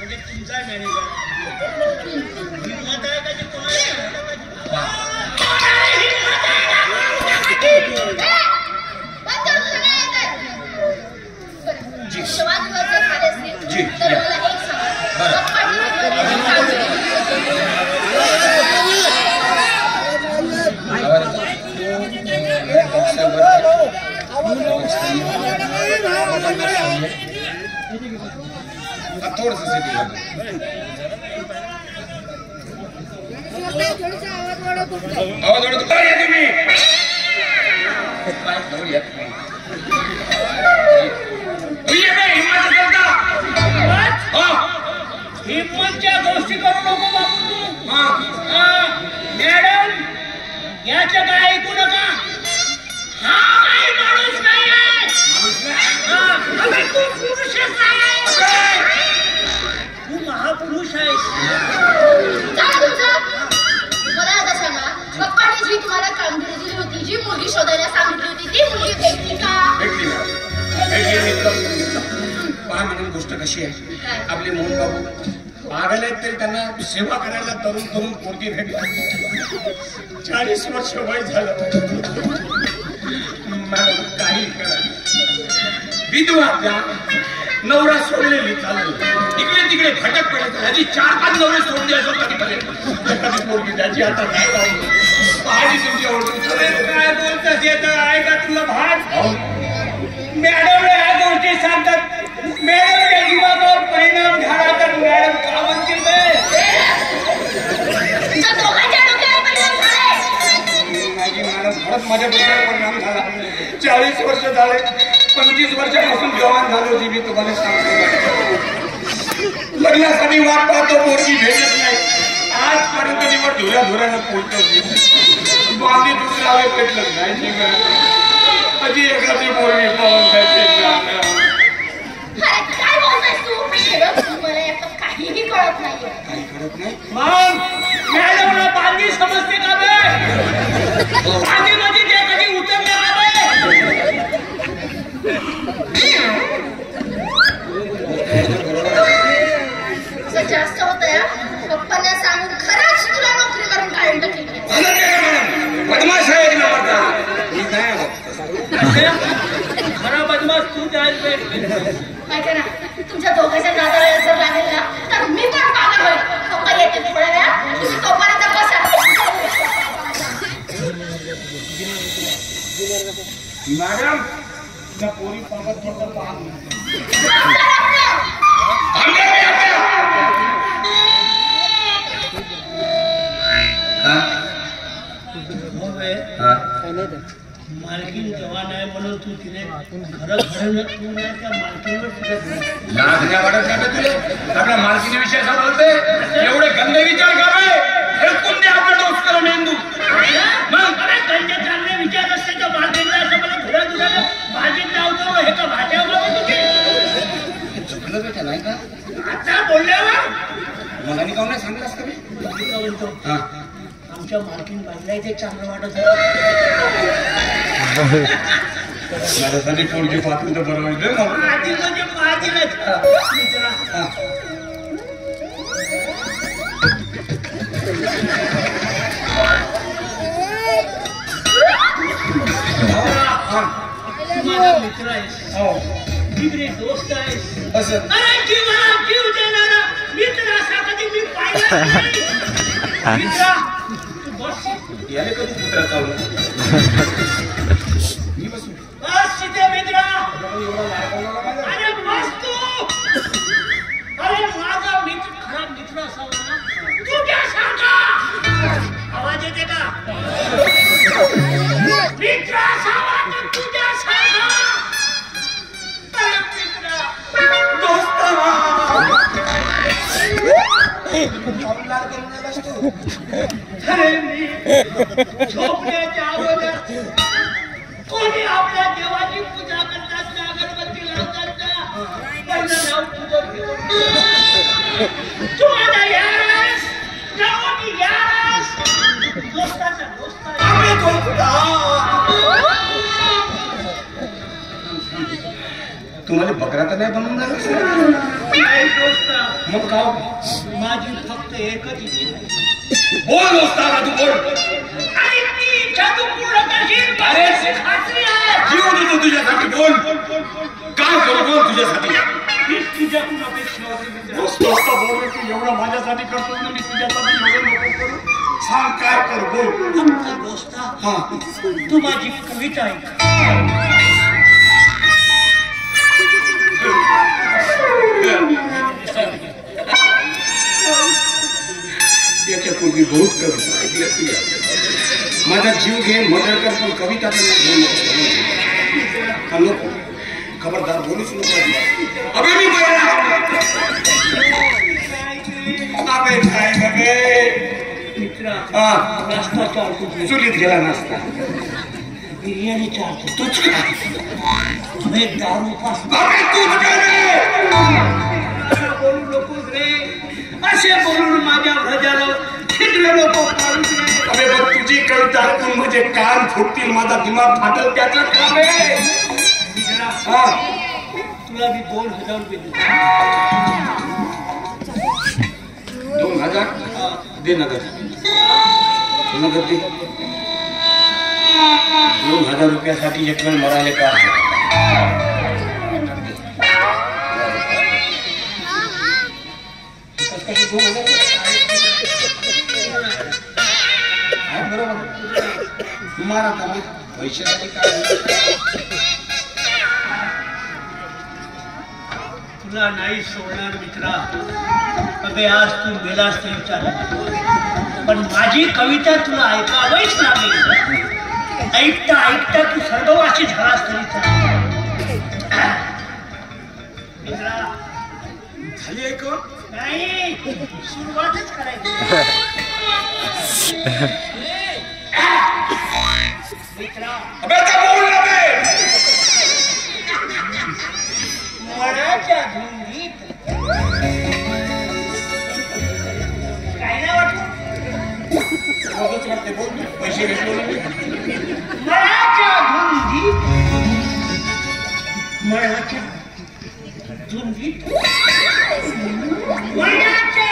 म्हणजे तुमचा मॅनेजर हिम्मत आहे का जे कोणाला थोडस हिम्मतच्या गोष्टी करू नको बाबू तू. मॅडम याचं काय ऐकू नका. हा काही माणूस नाही आहे. तू पुरुषच नाही. तू महापुरुष आहेस. मला आता सांगा, पप्पाने जी तुम्हाला कामगिरी दिली होती, जी मुलगी शोधायला सांगितली होती, ती मुलगी भेटली का? पहा म्हणून गोष्ट कशी आहे, आपले मोहन बाबू पागल आहेत तरी त्यांना सेवा करायला तरुण तरुण पोरगी भेटली. 40 वर्ष वय झालं. मॅडम काही करा, विधवा द्या, नवरा सोडलेली चालू, इकडे तिकडे भटक पडत. ह्याची 4-5 नवरे सोडले असं कधीपर्यंत एखादी पोरगी त्याची आता काय पहाडी तुमची आवडते. काय बोलतात येतं ऐका तुला भाट. मॅडम ह्या गोष्टी सांगतात. मॅडम जीवावर परिणाम झाला तर मॅडम का म्हणतील माझी मॅडम खरंच माझ्याबद्दल परिणाम झाला. 40 वर्ष झाले, 25 वर्षापासून जवान झालो जी मी तुम्हाला सांगतो. लग्नासाठी वाट पाहतो, पोरगी भेटत नाही. आजपर्यंत निवड धुऱ्यानं पोहोचतो. बांधी दुसऱ्यावे भेटलं नाही. कधी एखादी पोरगी पाहून जायचे. काहीही कळत नाही. काही कळत नाही. मग मॅडमला बांधी समजते का बे? बांधी मध्ये ते कधी उतरले का बे? जास्त होत या पप्पांना सांगून खरंच तुला नोकरी करून काढून टाकेल. बदमाश आहे खरा बदमाश तू जायच ऐका ना, तुमच्या दोघांच्या नादाला जर लागेल ना तर मी पण पागल होईल. पप्पा येते थोड्या वेळा, तुम्ही तोपर्यंत बसा. मॅडम त्या पोरी बाबत थोडं पाहत मालकीन जवान आहे म्हणून तू तिने खरं खरं तू नाही त्या मालकीवर आपल्या मालकीविषयी असं बोलते. एवढे गंदे विचार करावे हेल्कून दे आपला डोस करून मेंदू. मग त्यांचे चांगले विचार असते तर मालकीनला असं मला धुरा धुराला भाजीत लावतो हे का भाज्यावर तुझी चुकलं बेटा नाही का? आता बोलल्यावर मला मी काऊन नाही सांगितलं असतं मी बोलतो. आमच्या मालकीन बांधलाय ते चांगलं वाटत माझ्यासाठी पोरगी पाहतो तर बरं वाटलं ना. माझी म्हणजे माझी माझा मित्र आहेस, बिगडे दोस्त आहेस. असं अरे जीवाला जीव देणारा मित्र असा कधी मी पाहिला नाही. मित्रा तू बस. याने कधी पुत्रा चावलं बस तिथे मित्रा. अरे बस तू. अरे माझा मित्र खरा मित्र असावा ना तुझ्यासारखा. आवाज येते का? मित्र असावा तर तुझ्यासारखा. अरे मित्रा दोस्त अरे मी झोपण्याच्या अगोदर कोणी आपल्या देवाची पूजा करतात ना, अगरबत्ती लावतात ना, पहिलं नाव तुझं घेऊन तू माझा यार आहेस, नावानी यार आहेस, दोस्ताचा दोस्त तुम्हाला बकरा तर नाही बनवून झालं. का मग का माझी फक्त एकच इच्छा आहे. बोल असताना तू बोल. आणि ती इच्छा तू पूर्ण करशील अरे, माझी खात्री आहे. जीव देतो तुझ्यासाठी. बोल काय करू बोल तुझ्यासाठी. मी तुझ्याकडून अपेक्षा होती मित्रा. दोस्त बोल तू एवढं माझ्यासाठी करतो ना मी तुझ्यासाठी एवढं नको करू. सांग काय कर बोल. आमचा दोस्ता हा तू माझी कविता ऐक. याच्यापूर्वी बहुत कविता ऐकली असतील. माझा जीव घे मदर कर पण कविता तर घेऊ नको. नको खबरदार बोलूच नको. अबे मी अबे काय बघे मित्रा हा नाश्ता चालतो चुलीत गेला नसता. बिर्याणी चालतो तूच काय तुम्ही दारू पास अबे तूच काय बोलू नकोस रे. असे बोलून माझ्या भजाला छिद्र नको पाडू रे. अबे बघ तुझी कविता ऐकून म्हणजे कान फुटतील माझा दिमाग फाटल त्याचं काम आहे. मित्रा हा तुला मी 2000 रुपये देतो. 2000 दे नगर. नगर दे. 2000 रुपयासाठी एक वेळ मराले का तुम्हाला पैशासाठी काय तुला नाही सोडणार मित्रा. अबे आज तू मेलास तरी चालेल पण माझी कविता तुला ऐकावीच लागेल. ऐकता ऐकता तू स्वर्गवासी झालास तरी चालेल. मित्रा झाली ऐकून नाही सुरुवातच करायची. मित्रा अबे त्या बोल ना बे. मनाच्या धुंदीत काय नाही वाटत. रोजच वाटते बोल ना. पैसे घेतले मनाच्या धुंदीत मनाच्या धुंदीत मनाच्या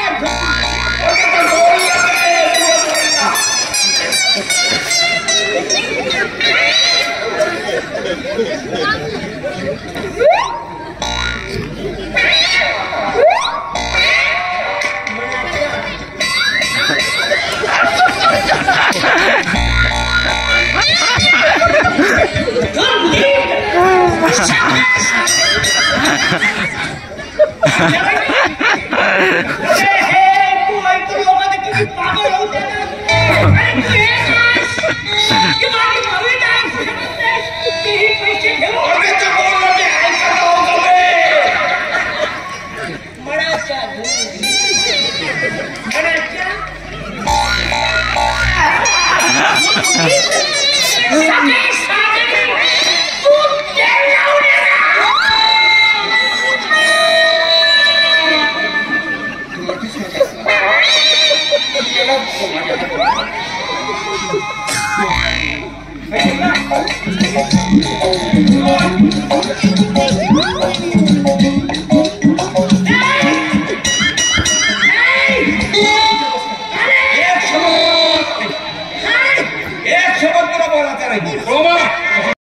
तू ऐकून लोक किती पागल होते ना. आणि तू हे